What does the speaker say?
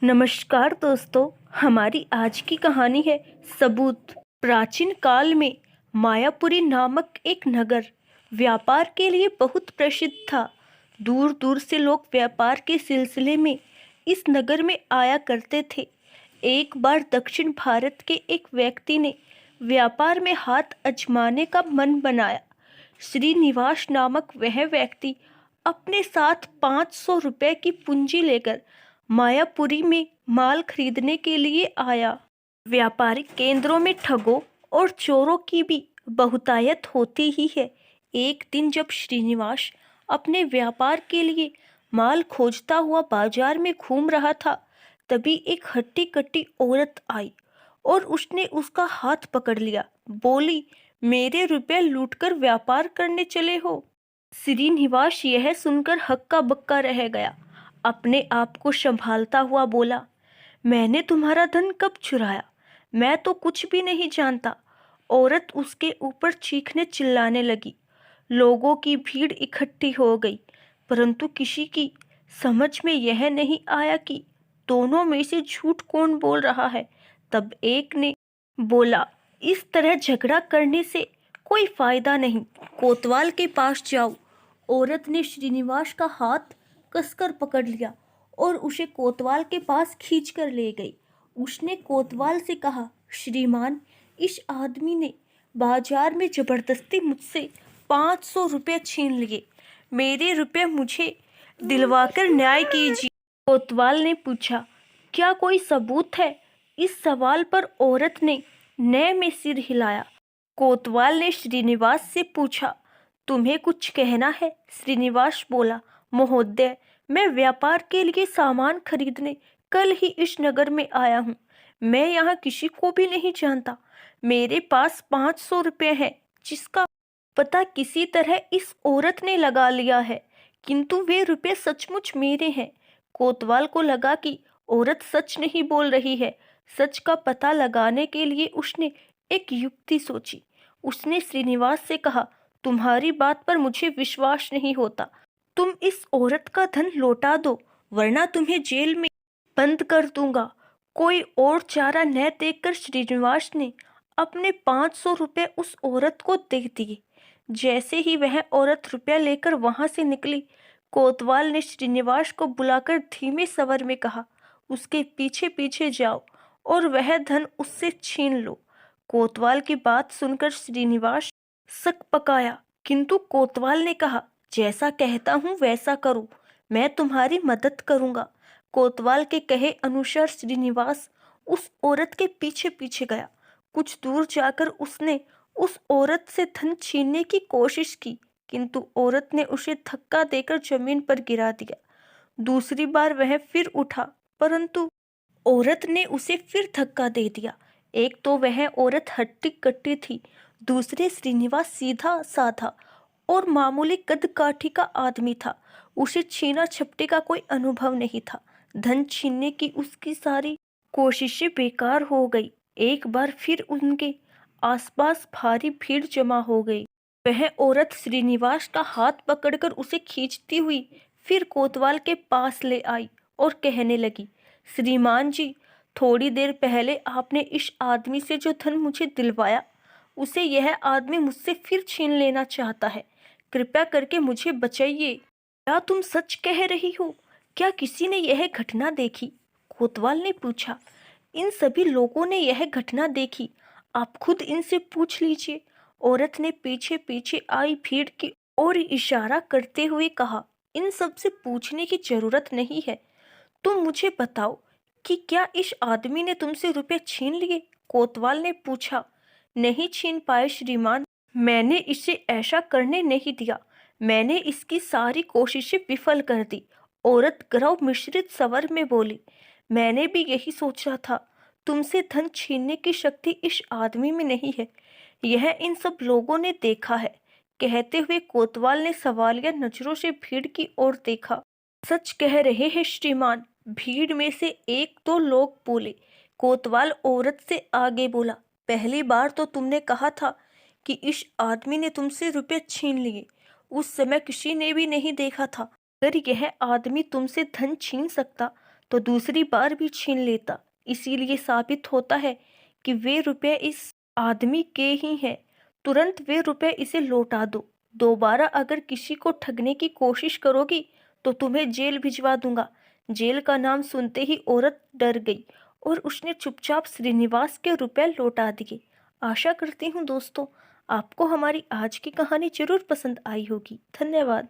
नमस्कार दोस्तों। हमारी आज की कहानी है सबूत। प्राचीन काल में मायापुरी नामक एक नगर व्यापार के लिए बहुत प्रसिद्ध था। दूर दूर से लोग व्यापार के सिलसिले में इस नगर में आया करते थे। एक बार दक्षिण भारत के एक व्यक्ति ने व्यापार में हाथ आजमाने का मन बनाया। श्रीनिवास नामक वह व्यक्ति अपने साथ 500 रुपए की पूंजी लेकर मायापुरी में माल खरीदने के लिए आया। व्यापारिक केंद्रों में ठगों और चोरों की भी बहुतायत होती ही है। एक दिन जब श्रीनिवास अपने व्यापार के लिए माल खोजता हुआ बाजार में घूम रहा था, तभी एक हट्टी कट्टी औरत आई और उसने उसका हाथ पकड़ लिया। बोली, मेरे रुपए लूटकर व्यापार करने चले हो? श्रीनिवास यह सुनकर हक्का बक्का रह गया। अपने आप को संभालता हुआ बोला, मैंने तुम्हारा धन कब चुराया? मैं तो कुछ भी नहीं जानता। औरत उसके ऊपर चीखने चिल्लाने लगी। लोगों की भीड़ इकट्ठी हो गई, परंतु किसी की समझ में यह नहीं आया कि दोनों में से झूठ कौन बोल रहा है। तब एक ने बोला, इस तरह झगड़ा करने से कोई फायदा नहीं, कोतवाल के पास जाओ। औरत ने श्रीनिवास का हाथ कसकर पकड़ लिया और उसे कोतवाल के पास खींच कर ले गई। उसने कोतवाल से कहा, श्रीमान, इस आदमी ने बाजार में जबरदस्ती मुझसे 500 रुपये छीन लिए। मेरे रुपये मुझे दिलवाकर न्याय कीजिए। कोतवाल ने पूछा, क्या कोई सबूत है? इस सवाल पर औरत ने नय में सिर हिलाया। कोतवाल ने श्रीनिवास से पूछा, तुम्हें कुछ कहना है? श्रीनिवास बोला, महोदय, मैं व्यापार के लिए सामान खरीदने कल ही इस नगर में आया हूँ। मैं यहाँ किसी को भी नहीं जानता। मेरे पास 500 रुपये है, जिसका पता किसी तरह इस औरत ने लगा लिया है, किंतु वे रुपये सचमुच मेरे हैं। कोतवाल को लगा कि औरत सच नहीं बोल रही है। सच का पता लगाने के लिए उसने एक युक्ति सोची। उसने श्रीनिवास से कहा, तुम्हारी बात पर मुझे विश्वास नहीं होता। तुम इस औरत का धन लौटा दो, वरना तुम्हें जेल में बंद कर दूंगा। कोई और चारा न देखकर श्रीनिवास ने अपने 500 रुपये उस औरत को दे दिए। जैसे ही वह औरत रुपया लेकर वहां से निकली, कोतवाल ने श्रीनिवास को बुलाकर धीमे स्वर में कहा, उसके पीछे पीछे जाओ और वह धन उससे छीन लो। कोतवाल की बात सुनकर श्रीनिवास सक पकाया, किंतु कोतवाल ने कहा, जैसा कहता हूँ वैसा करो, मैं तुम्हारी मदद करूंगा। कोतवाल के कहे अनुसार श्रीनिवास उस औरत के पीछे पीछे गया। कुछ दूर जाकर उसने उस औरत से धन छीनने की कोशिश की, किंतु औरत ने उसे धक्का देकर जमीन पर गिरा दिया। दूसरी बार वह फिर उठा, परंतु औरत ने उसे फिर धक्का दे दिया। एक तो वह औरत हट्टी कट्टी थी, दूसरे श्रीनिवास सीधा साधा और मामूली कद काठी का आदमी था। उसे छीना झपटी का कोई अनुभव नहीं था। धन छीनने की उसकी सारी कोशिशें बेकार हो गई। एक बार फिर उनके आसपास भारी भीड़ जमा हो गई। वह औरत श्रीनिवास का हाथ पकड़कर उसे खींचती हुई फिर कोतवाल के पास ले आई और कहने लगी, श्रीमान जी, थोड़ी देर पहले आपने इस आदमी से जो धन मुझे दिलवाया, उसे यह आदमी मुझसे फिर छीन लेना चाहता है। कृपया करके मुझे बचाइए। क्या तुम सच कह रही हो? क्या किसी ने यह घटना देखी? कोतवाल ने पूछा। इन सभी लोगों ने यह घटना देखी, आप खुद इनसे पूछ लीजिए। औरत ने पीछे पीछे आई भीड़ की ओर इशारा करते हुए कहा, इन सब से पूछने की जरूरत नहीं है। तुम मुझे बताओ कि क्या इस आदमी ने तुमसे रुपए छीन लिए? कोतवाल ने पूछा। नहीं छीन पाए श्रीमान, मैंने इसे ऐसा करने नहीं दिया। मैंने इसकी सारी कोशिशें विफल कर दी। औरत गर्व मिश्रित स्वर में बोली, मैंने भी यही सोचा था। तुमसे धन छीनने की शक्ति इस आदमी में नहीं है, यह इन सब लोगों ने देखा है। कहते हुए कोतवाल ने सवालिया नजरों से भीड़ की ओर देखा। सच कह रहे हैं श्रीमान, भीड़ में से एक दो लोग बोले। कोतवाल औरत से आगे बोला, पहली बार तो तुमने कहा था कि इस आदमी ने तुमसे रुपए छीन लिए। उस समय किसी ने भी नहीं देखा था। अगर यह आदमी तुमसे धन छीन सकता तो दूसरी बार भी छीन लेता। इसीलिए साबित होता है कि वे रुपए इस आदमी के ही हैं। तुरंत वे रुपए इसे लौटा दो। दोबारा अगर किसी को ठगने की कोशिश करोगी तो तुम्हें जेल भिजवा दूंगा। जेल का नाम सुनते ही औरत डर गई और उसने चुपचाप श्रीनिवास के रुपए लौटा दिए। आशा करती हूँ दोस्तों आपको हमारी आज की कहानी जरूर पसंद आई होगी। धन्यवाद।